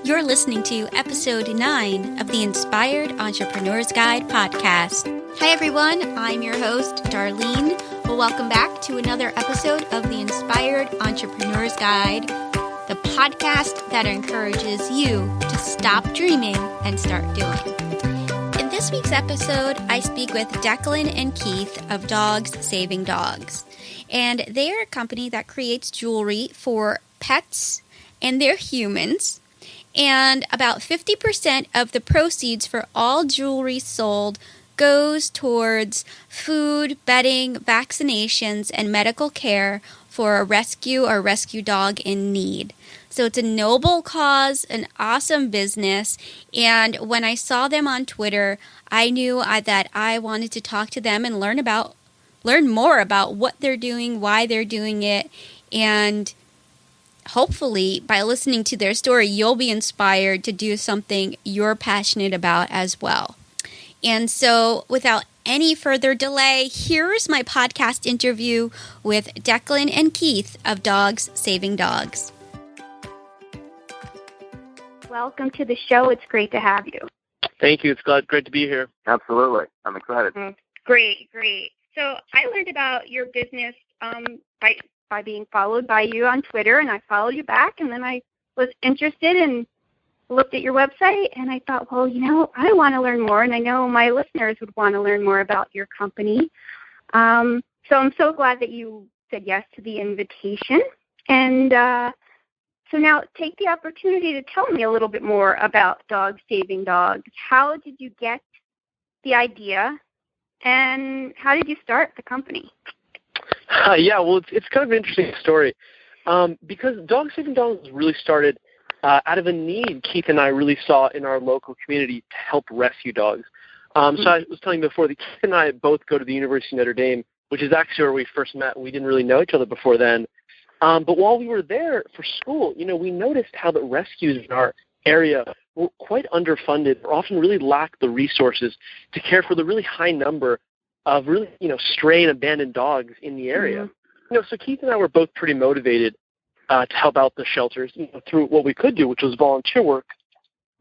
You're listening to episode 9 of the Inspired Entrepreneur's Guide podcast. Hi, everyone. I'm your host, Darlene. Well, welcome back to another episode of the Inspired Entrepreneur's Guide, the podcast that encourages you to stop dreaming and start doing. In this week's episode, I speak with Declan and Keith of Dogs Saving Dogs. And they are a company that creates jewelry for pets and their humans. And about 50% of the proceeds for all jewelry sold goes towards food, bedding, vaccinations, and medical care for a rescue or rescue dog in need. So it's a noble cause, an awesome business. And when I saw them on Twitter, I knew that I wanted to talk to them and learn more about what they're doing, why they're doing it, and hopefully, by listening to their story, you'll be inspired to do something you're passionate about as well. And so, without any further delay, here's my podcast interview with Declan and Keith of Dogs Saving Dogs. Welcome to the show. It's great to have you. Thank you. It's great to be here. Absolutely. I'm excited. Great. So, I learned about your business by being followed by you on Twitter, and I followed you back, and then I was interested and looked at your website, and I thought, well, I want to learn more, and I know my listeners would want to learn more about your company. So I'm so glad that you said yes to the invitation. And so now take the opportunity to tell me a little bit more about Dogs Saving Dogs. How did you get the idea, and how did you start the company? It's kind of an interesting story because Dogs Saving Dogs really started out of a need Keith and I really saw in our local community to help rescue dogs. So I was telling you before that Keith and I both go to the University of Notre Dame, which is actually where we first met. We didn't really know each other before then. But while we were there for school, we noticed how the rescues in our area were quite underfunded, or often really lacked the resources to care for the really high number of really, stray and abandoned dogs in the area. So Keith and I were both pretty motivated to help out the shelters, through what we could do, which was volunteer work.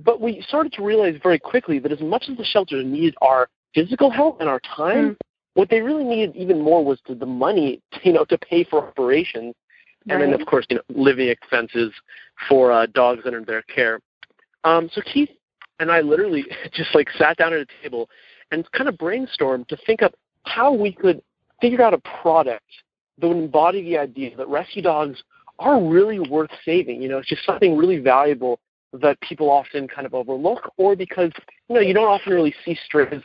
But we started to realize very quickly that as much as the shelters needed our physical help and our time, what they really needed even more was the money, to pay for operations, and then, of course, living expenses for dogs under their care. So Keith and I literally just sat down at a table and kind of brainstormed to think of how we could figure out a product that would embody the idea that rescue dogs are really worth saving. It's just something really valuable that people often kind of overlook, or because, you don't often really see strays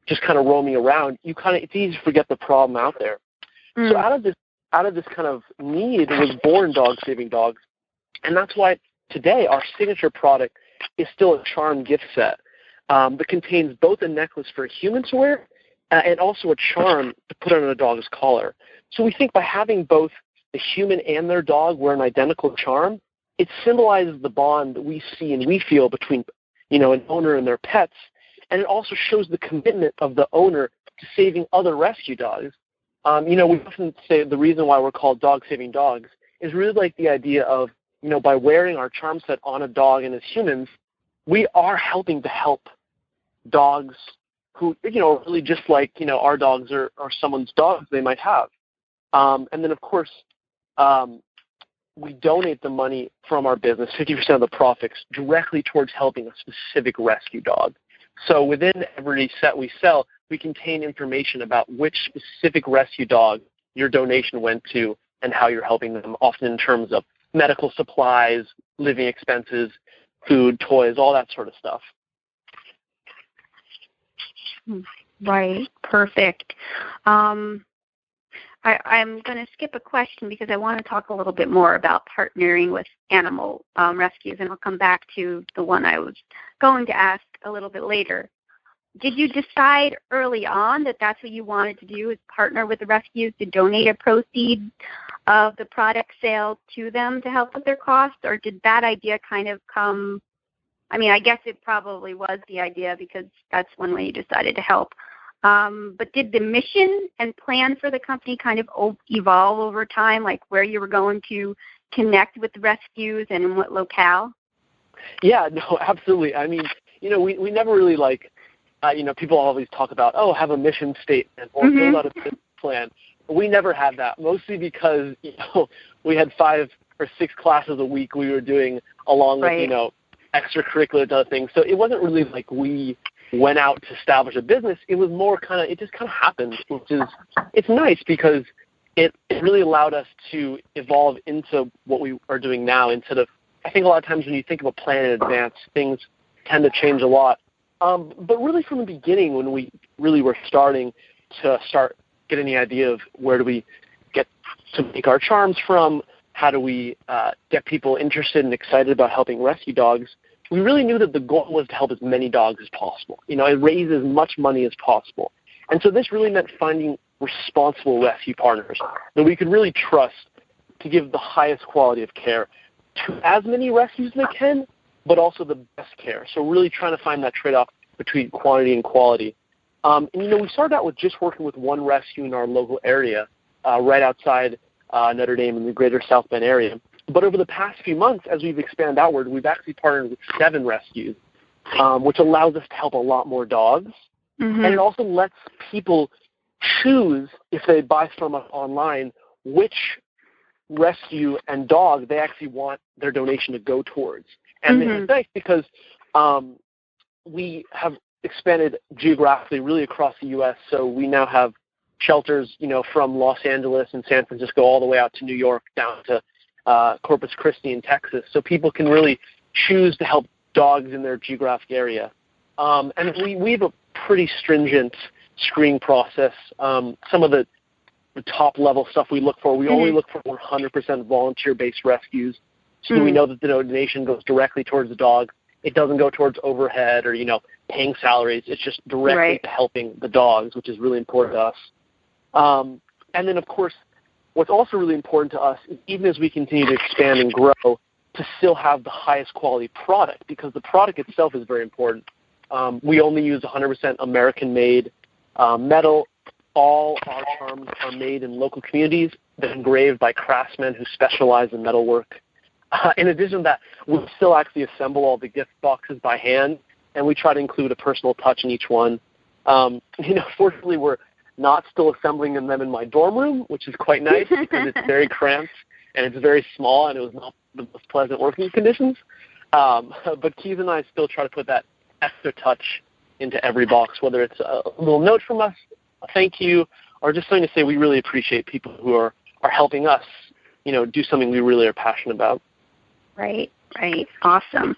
just kind of roaming around. It's easy to forget the problem out there. So out of this kind of need was born Dogs Saving Dogs. And that's why today our signature product is still a charm gift set that contains both a necklace for humans to wear and also a charm to put on a dog's collar. So we think by having both the human and their dog wear an identical charm, it symbolizes the bond that we see and we feel between, an owner and their pets. And it also shows the commitment of the owner to saving other rescue dogs. We often say the reason why we're called Dog Saving Dogs is really the idea of, by wearing our charm set on a dog and as humans, we are helping to help dogs who, really just our dogs or someone's dogs they might have. And then, of course, we donate the money from our business, 50% of the profits, directly towards helping a specific rescue dog. So within every set we sell, we contain information about which specific rescue dog your donation went to and how you're helping them, often in terms of medical supplies, living expenses, food, toys, all that sort of stuff. Right. Perfect. I'm going to skip a question because I want to talk a little bit more about partnering with animal rescues, and I'll come back to the one I was going to ask a little bit later. Did you decide early on that that's what you wanted to do, is partner with the rescues to donate a proceed of the product sale to them to help with their costs, or did that idea kind of come? I mean, I guess it probably was the idea because that's one way you decided to help. But did the mission and plan for the company kind of evolve over time, like where you were going to connect with the rescues and in what locale? Yeah, no, absolutely. I mean, we never really people always talk about, have a mission statement or build out a business plan. We never had that, mostly because, we had 5 or 6 classes a week we were doing along with, extracurricular and other things. So it wasn't really like we went out to establish a business. It was more it just kind of happened, it's nice because it really allowed us to evolve into what we are doing now instead of, I think a lot of times when you think of a plan in advance, things tend to change a lot. But really from the beginning, when we really were starting getting the idea of where do we get to make our charms from, how do we get people interested and excited about helping rescue dogs, we really knew that the goal was to help as many dogs as possible. Raise as much money as possible. And so this really meant finding responsible rescue partners that we could really trust to give the highest quality of care to as many rescues as they can, but also the best care. So really trying to find that trade-off between quantity and quality. We started out with just working with one rescue in our local area, right outside Notre Dame in the greater South Bend area. But over the past few months, as we've expanded outward, we've actually partnered with 7 rescues, which allows us to help a lot more dogs. And it also lets people choose, if they buy from us online, which rescue and dog they actually want their donation to go towards. And it's nice because we have expanded geographically really across the U.S., so we now have shelters, from Los Angeles and San Francisco all the way out to New York, down to Corpus Christi in Texas, so people can really choose to help dogs in their geographic area. And we have a pretty stringent screening process. Some of the top-level stuff we look for, we only look for 100% volunteer-based rescues, so we know that the donation goes directly towards the dog. It doesn't go towards overhead or, paying salaries. It's just directly helping the dogs, which is really important to us. And then, of course, what's also really important to us is even as we continue to expand and grow, to still have the highest quality product, because the product itself is very important. We only use 100% American-made metal. All our charms are made in local communities. They're engraved by craftsmen who specialize in metalwork. In addition to that, we still actually assemble all the gift boxes by hand, and we try to include a personal touch in each one. Fortunately, we're not still assembling them in my dorm room, which is quite nice because it's very cramped and it's very small, and it was not the most pleasant working conditions. But Keith and I still try to put that extra touch into every box, whether it's a little note from us, a thank you, or just something to say we really appreciate people who are helping us, do something we really are passionate about. Right. Awesome.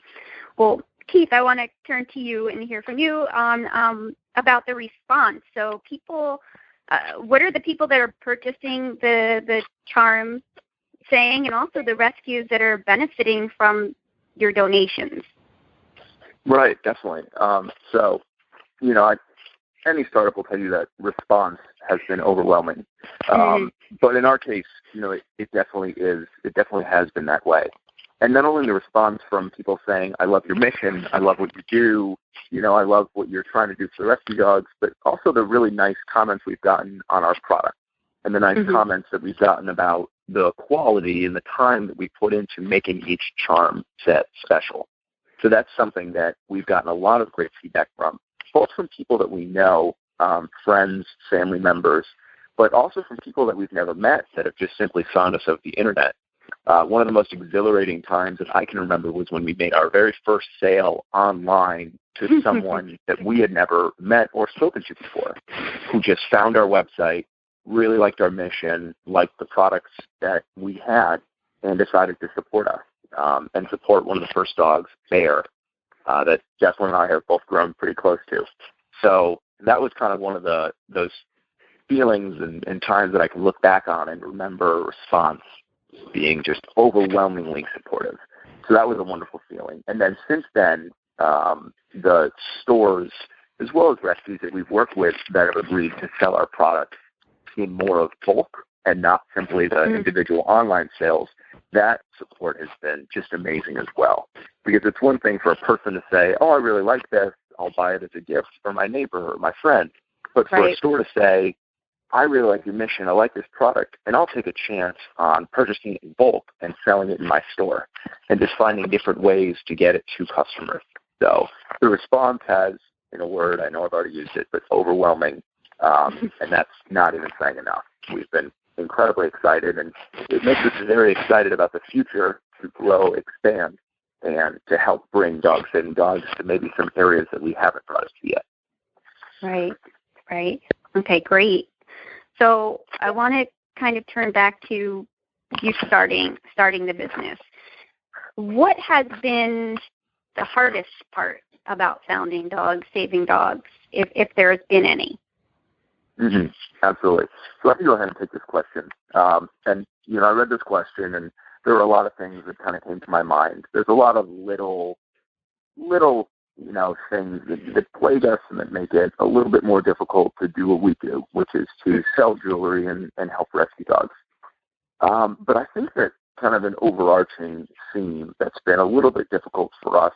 Well, Keith, I want to turn to you and hear from you on about the response. So people, what are the people that are purchasing the charms saying, and also the rescues that are benefiting from your donations? Right, definitely. Any startup will tell you that response has been overwhelming. But in our case, it definitely is. It definitely has been that way. And not only the response from people saying, I love your mission, I love what you do, I love what you're trying to do for the rescue dogs, but also the really nice comments we've gotten on our product and the nice comments that we've gotten about the quality and the time that we put into making each charm set special. So that's something that we've gotten a lot of great feedback from, both from people that we know, friends, family members, but also from people that we've never met that have just simply found us over the internet. One of the most exhilarating times that I can remember was when we made our very first sale online to someone that we had never met or spoken to before, who just found our website, really liked our mission, liked the products that we had, and decided to support us and support one of the first dogs, Bear, that Jeffrey and I have both grown pretty close to. So that was kind of one of those feelings and times that I can look back on and remember a response being just overwhelmingly supportive. So that was a wonderful feeling. And then since then, the stores, as well as rescues that we've worked with that have agreed to sell our product in more of bulk and not simply the individual online sales, that support has been just amazing as well. Because it's one thing for a person to say, I really like this, I'll buy it as a gift for my neighbor or my friend. But for a store to say, I really like your mission, I like this product, and I'll take a chance on purchasing it in bulk and selling it in my store and just finding different ways to get it to customers. So the response has, in a word, I know I've already used it, but overwhelming, and that's not even saying enough. We've been incredibly excited, and it makes us very excited about the future to grow, expand, and to help bring Dog Saving Dogs to maybe some areas that we haven't brought us to yet. Right. Okay, great. So I want to kind of turn back to you starting the business. What has been the hardest part about founding Dog Saving Dogs, if there has been any? Mm-hmm. Absolutely. So let me go ahead and take this question. And, I read this question, and there were a lot of things that kind of came to my mind. There's a lot of little things that plague us and that make it a little bit more difficult to do what we do, which is to sell jewelry and help rescue dogs. But I think that kind of an overarching theme that's been a little bit difficult for us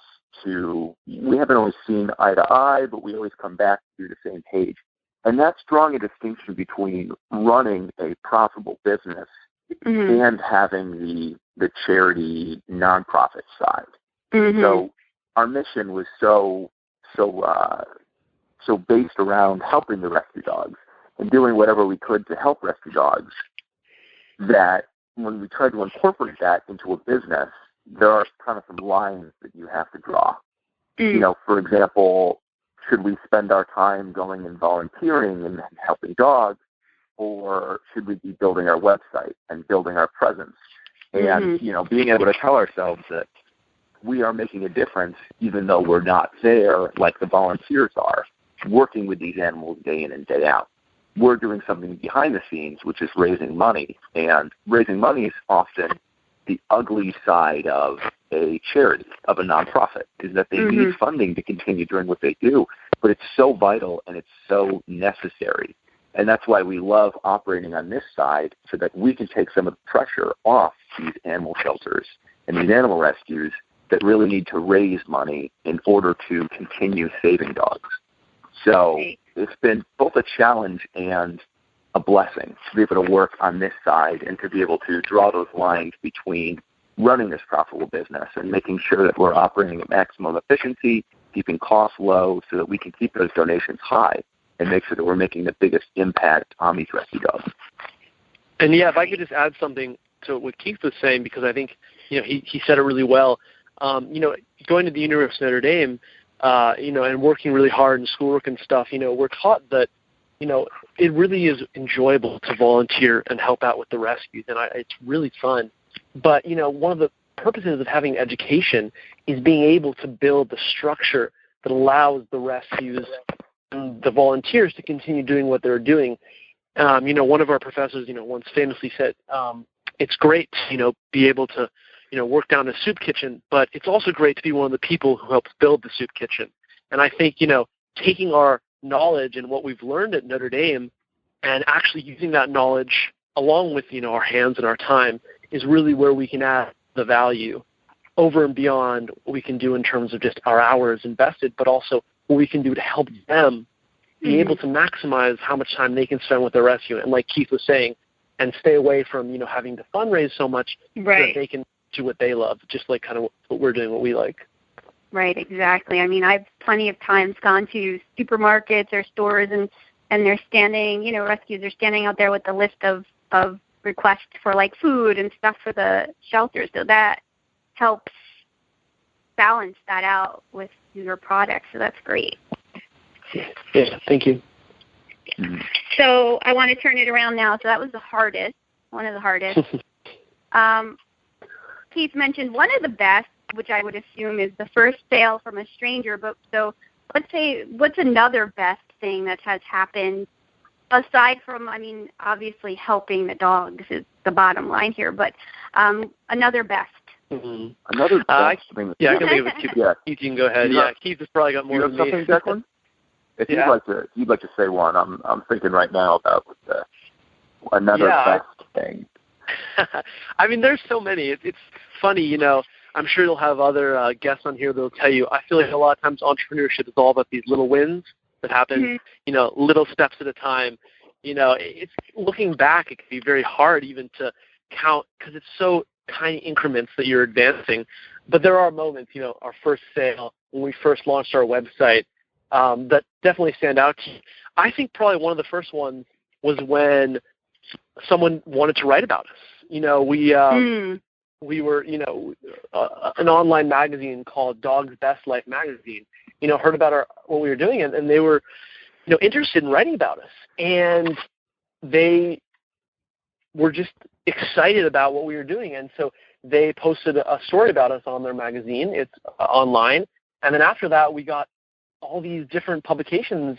we haven't always seen eye to eye, but we always come back to the same page. And that's drawing a distinction between running a profitable business mm-hmm. and having the charity nonprofit side. Mm-hmm. So our mission was so based around helping the rescue dogs and doing whatever we could to help rescue dogs, that when we tried to incorporate that into a business, there are kind of some lines that you have to draw. Mm. For example, should we spend our time going and volunteering and helping dogs, or should we be building our website and building our presence? And, mm-hmm. Being able to tell ourselves that we are making a difference even though we're not there like the volunteers are, working with these animals day in and day out. We're doing something behind the scenes, which is raising money. And raising money is often the ugly side of a charity, of a nonprofit, is that they mm-hmm. need funding to continue doing what they do. But it's so vital and it's so necessary. And that's why we love operating on this side, so that we can take some of the pressure off these animal shelters and these animal rescues that really need to raise money in order to continue saving dogs. So it's been both a challenge and a blessing to be able to work on this side and to be able to draw those lines between running this profitable business and making sure that we're operating at maximum efficiency, keeping costs low so that we can keep those donations high and make sure that we're making the biggest impact on these rescue dogs. And if I could just add something to what Keith was saying, because I think, he said it really well. Going to the University of Notre Dame, and working really hard in schoolwork and stuff, we're taught that, it really is enjoyable to volunteer and help out with the rescues, and it's really fun. But, one of the purposes of having education is being able to build the structure that allows the rescues and the volunteers to continue doing what they're doing. One of our professors, once famously said, it's great to, be able to, work down a soup kitchen, but it's also great to be one of the people who helps build the soup kitchen. And I think, taking our knowledge and what we've learned at Notre Dame and actually using that knowledge along with, our hands and our time is really where we can add the value over and beyond what we can do in terms of just our hours invested, but also what we can do to help them be able to maximize how much time they can spend with their rescue. And like Keith was saying, and stay away from, having to fundraise so much so that they can do what they love, just like kind of what we're doing, what we like. Right, exactly. I mean, I've plenty of times gone to supermarkets or stores and they're standing, rescues are standing out there with a list of requests for like food and stuff for the shelters. So that helps balance that out with your product. So that's great. Yeah, thank you. So I want to turn it around now. So that was one of the hardest. Keith mentioned one of the best, which I would assume is the first sale from a stranger. But so let's say, what's another best thing that has happened aside from, obviously helping the dogs is the bottom line here, but another best. Mm-hmm. Another best thing. I can leave it to Keith. Yeah. Keith, you can go ahead. Keith has probably got more than me. Something, Declan? If you'd like to say one, I'm thinking right now about another best thing. There's so many. It's funny, I'm sure you'll have other guests on here that'll tell you. I feel like a lot of times entrepreneurship is all about these little wins that happen, little steps at a time. It's looking back, it can be very hard even to count because it's so tiny increments that you're advancing. But there are moments, our first sale, when we first launched our website, that definitely stand out to you. I think probably one of the first ones was when someone wanted to write about us. We were, an online magazine called Dog's Best Life Magazine, heard about what we were doing, and they were, interested in writing about us. And they were just excited about what we were doing. And so they posted a story about us on their magazine. It's online. And then after that, we got all these different publications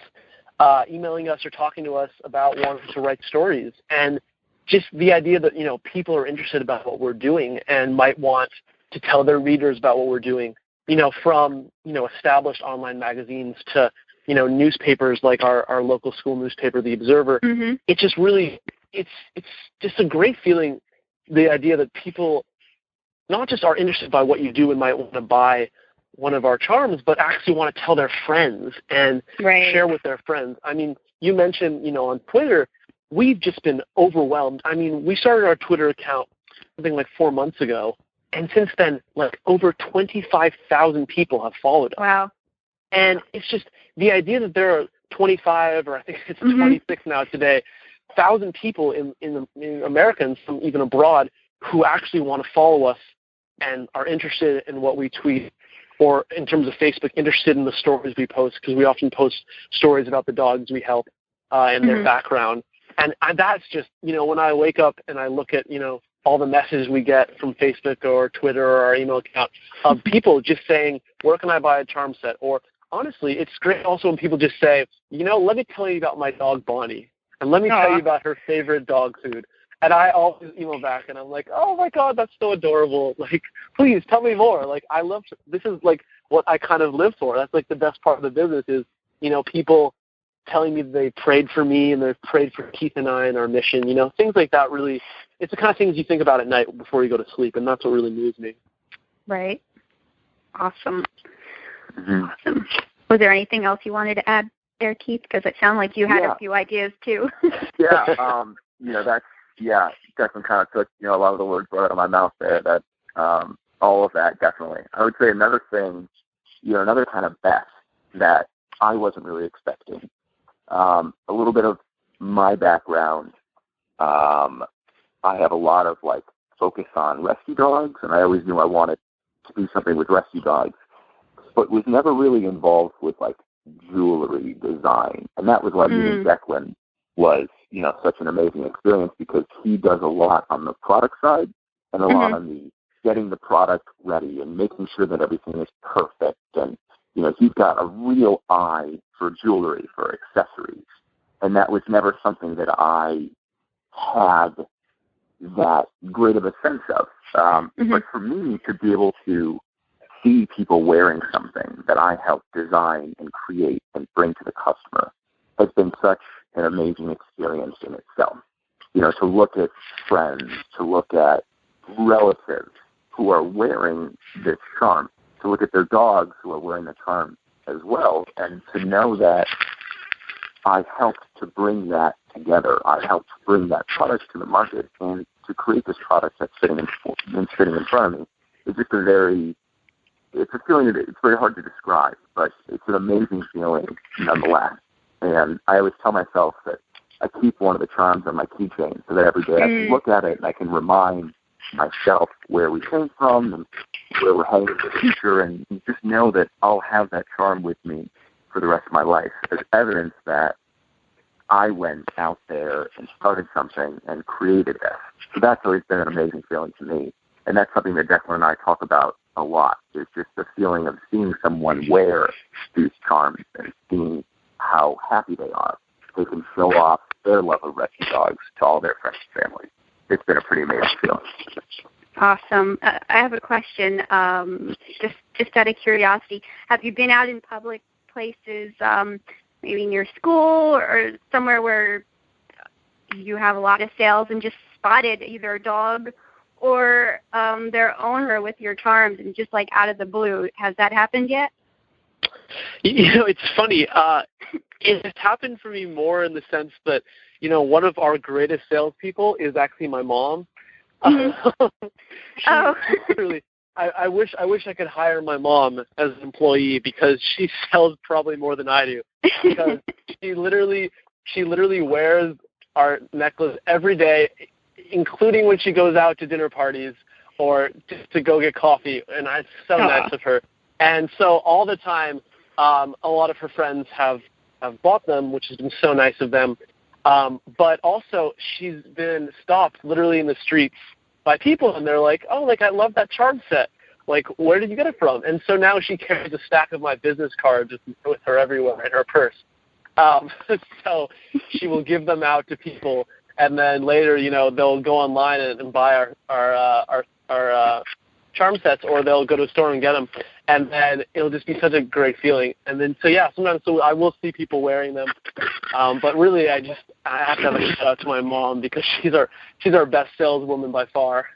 emailing us or talking to us about wanting to write stories. And just the idea that, people are interested about what we're doing and might want to tell their readers about what we're doing, from, established online magazines to, newspapers like our local school newspaper, The Observer. Mm-hmm. It just really, it's just a great feeling, the idea that people not just are interested by what you do and might want to buy one of our charms, but actually want to tell their friends and share with their friends. I mean, you mentioned, on Twitter, we've just been overwhelmed. I mean, we started our Twitter account something like 4 months ago, and since then, over 25,000 people have followed us. Wow. And it's just the idea that there are 25, or I think it's 26 now today, 1,000 people in America and some even abroad who actually want to follow us and are interested in what we tweet, or in terms of Facebook, interested in the stories we post, because we often post stories about the dogs we help and their background. And that's just, when I wake up and I look at, all the messages we get from Facebook or Twitter or our email account of people just saying, where can I buy a charm set? Or honestly, it's great also when people just say, let me tell you about my dog Bonnie, and let me tell you about her favorite dog food. And I always email back, and I'm like, oh, my God, that's so adorable. Please tell me more. This is, what I kind of live for. That's, the best part of the business is, people telling me they prayed for me and they've prayed for Keith and I and our mission. Things like that really, it's the kind of things you think about at night before you go to sleep, and that's what really moves me. Right. Awesome. Mm-hmm. Awesome. Was there anything else you wanted to add there, Keith? Because it sounded like you had a few ideas, too. Definitely kind of took, a lot of the words right out of my mouth there, that all of that, definitely. I would say another thing, another kind of bet that I wasn't really expecting. A little bit of my background, I have a lot of, focus on rescue dogs, and I always knew I wanted to do something with rescue dogs, but was never really involved with, jewelry design. And that was why meeting Declan was, such an amazing experience, because he does a lot on the product side and a lot on the getting the product ready and making sure that everything is perfect. And, he's got a real eye for jewelry, for accessories. And that was never something that I had that great of a sense of. But for me to be able to see people wearing something that I helped design and create and bring to the customer has been such an amazing experience in itself. To look at friends, to look at relatives who are wearing this charm, to look at their dogs who are wearing the charm as well, and to know that I helped to bring that together. I helped bring that product to the market, and to create this product that's sitting in front of me is just it's a feeling that it's very hard to describe, but it's an amazing feeling nonetheless. And I always tell myself that I keep one of the charms on my keychain so that every day I can look at it and I can remind myself where we came from and where we're heading in the future, and just know that I'll have that charm with me for the rest of my life as evidence that I went out there and started something and created this. So that's always been an amazing feeling to me. And that's something that Declan and I talk about a lot, is just the feeling of seeing someone wear these charms and seeing how happy they are. They can show off their love of rescue dogs to all their friends and family. It's been a pretty amazing feeling. Awesome. I have a question, just out of curiosity. Have you been out in public places, maybe in your school or somewhere where you have a lot of sales, and just spotted either a dog or their owner with your charms, and just out of the blue? Has that happened yet? It's funny. It's happened for me more in the sense that, one of our greatest salespeople is actually my mom. Mm-hmm. She literally, I wish I could hire my mom as an employee because she sells probably more than I do. Because she literally wears our necklace every day, including when she goes out to dinner parties or just to go get coffee, and it's so nice of her. And so all the time, a lot of her friends have bought them, which has been so nice of them. But also, she's been stopped literally in the streets by people, and they're like, "Oh, I love that charm set. Where did you get it from?" And so now she carries a stack of my business cards with her everywhere in her purse. So she will give them out to people, and then later, they'll go online and buy our charm sets, or they'll go to a store and get them, and then it'll just be such a great feeling. And then, sometimes I will see people wearing them, but really, I have to have a shout out to my mom because she's our best saleswoman by far.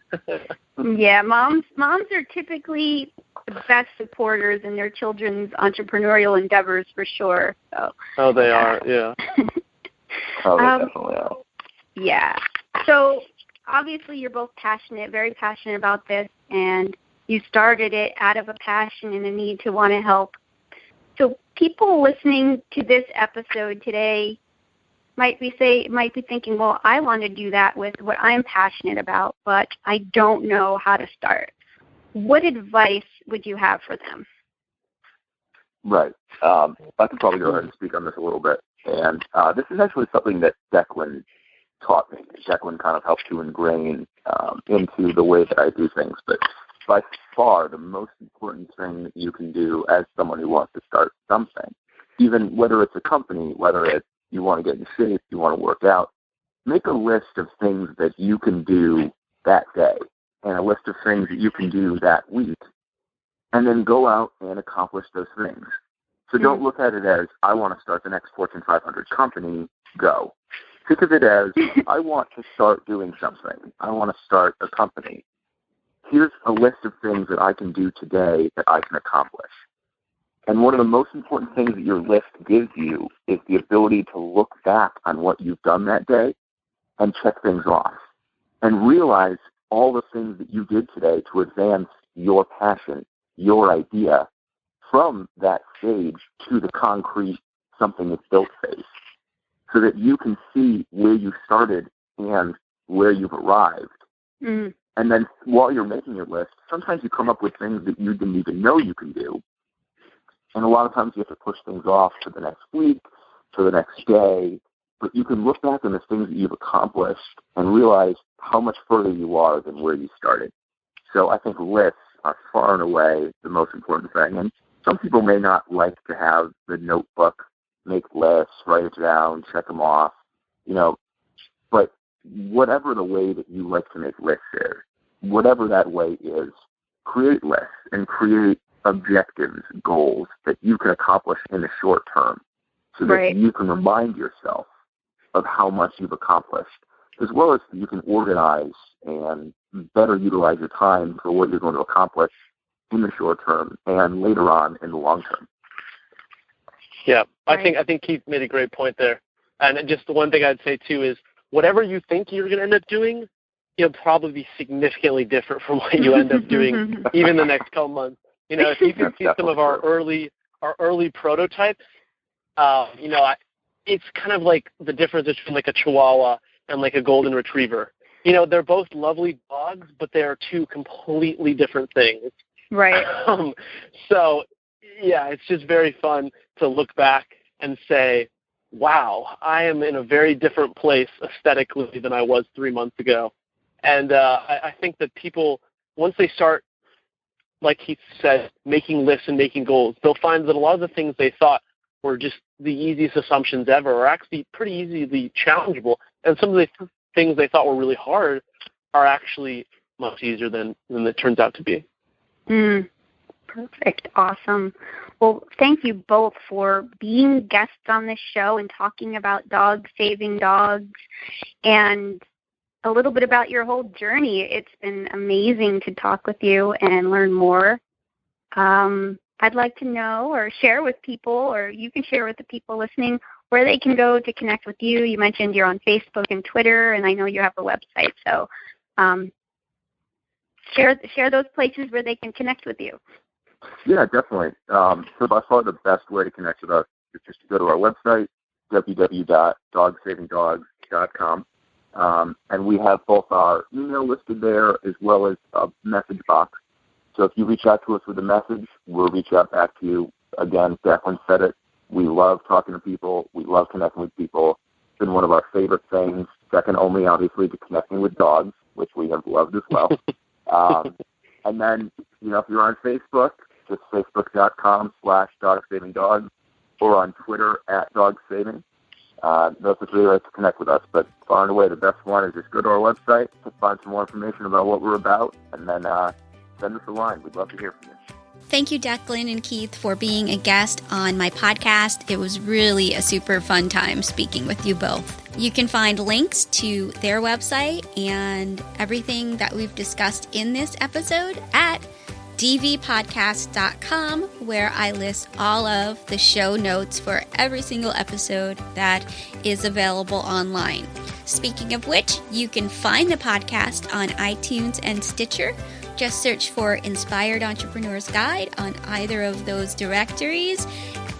Yeah, moms are typically the best supporters in their children's entrepreneurial endeavors for sure. So. Oh, they are, yeah. Oh, they definitely are. Yeah. So obviously, you're both very passionate about this, and you started it out of a passion and a need to want to help. So people listening to this episode today might be thinking, well, I want to do that with what I'm passionate about, but I don't know how to start. What advice would you have for them? Right. I could probably go ahead and speak on this a little bit. And this is actually something that Declan taught me. Declan kind of helped to ingrain into the way that I do things. But by far, the most important thing that you can do as someone who wants to start something, even whether it's a company, whether it's you want to get in shape, you want to work out, make a list of things that you can do that day and a list of things that you can do that week, and then go out and accomplish those things. So don't look at it as, I want to start the next Fortune 500 company, go. Think of it as, I want to start doing something. I want to start a company. Here's a list of things that I can do today that I can accomplish. And one of the most important things that your list gives you is the ability to look back on what you've done that day and check things off and realize all the things that you did today to advance your passion, your idea, from that stage to the concrete something that's built phase, so that you can see where you started and where you've arrived. Mm-hmm. And then while you're making your list, sometimes you come up with things that you didn't even know you can do. And a lot of times you have to push things off to the next week, to the next day. But you can look back on the things that you've accomplished and realize how much further you are than where you started. So I think lists are far and away the most important thing. And some people may not like to have the notebook, make lists, write it down, check them off, but whatever the way that you like to make lists is, whatever that way is, create lists and create objectives, goals that you can accomplish in the short term so that you can remind yourself of how much you've accomplished, as well as you can organize and better utilize your time for what you're going to accomplish in the short term and later on in the long term. Yeah, I think Keith made a great point there. And just the one thing I'd say, too, is whatever you think you're going to end up doing, it'll probably be significantly different from what you end up doing even the next couple months. If you can see some of our early prototypes, it's kind of like the difference between like a Chihuahua and like a Golden Retriever. They're both lovely dogs, but they are two completely different things. Right. So, yeah, it's just very fun to look back and say, wow, I am in a very different place aesthetically than I was 3 months ago. And I think that people, once they start, like he said, making lists and making goals, they'll find that a lot of the things they thought were just the easiest assumptions ever are actually pretty easily challengeable. And some of the things they thought were really hard are actually much easier than it turns out to be. Perfect. Awesome. Well, thank you both for being guests on this show and talking about dogs, saving dogs, and a little bit about your whole journey. It's been amazing to talk with you and learn more. I'd like to know or share with people, or you can share with the people listening, where they can go to connect with you. You mentioned you're on Facebook and Twitter, and I know you have a website. So share those places where they can connect with you. Yeah, definitely. So by far the best way to connect with us is just to go to our website, www.dogsavingdogs.com. And we have both our email listed there as well as a message box. So if you reach out to us with a message, we'll reach out back to you. Again, Declan said it. We love talking to people. We love connecting with people. It's been one of our favorite things, second only, obviously, to connecting with dogs, which we have loved as well. And then, if you're on Facebook, just facebook.com/dogsavingdogs or on Twitter @dogsaving. Those are 3 ways to connect with us. But far and away, the best one is just go to our website to find some more information about what we're about, and then send us a line. We'd love to hear from you. Thank you, Declan and Keith, for being a guest on my podcast. It was really a super fun time speaking with you both. You can find links to their website and everything that we've discussed in this episode at dvpodcast.com, where I list all of the show notes for every single episode that is available online. Speaking of which, you can find the podcast on iTunes and Stitcher. Just search for Inspired Entrepreneur's Guide on either of those directories,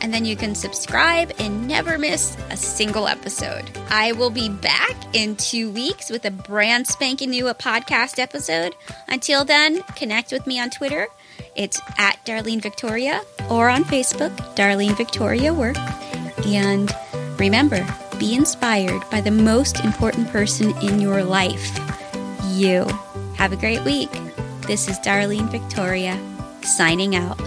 and then you can subscribe and never miss a single episode. I will be back in 2 weeks with a brand spanking new podcast episode. Until then, connect with me on Twitter. It's @Darlene Victoria, or on Facebook, Darlene Victoria Work. And remember, be inspired by the most important person in your life, you. Have a great week. This is Darlene Victoria, signing out.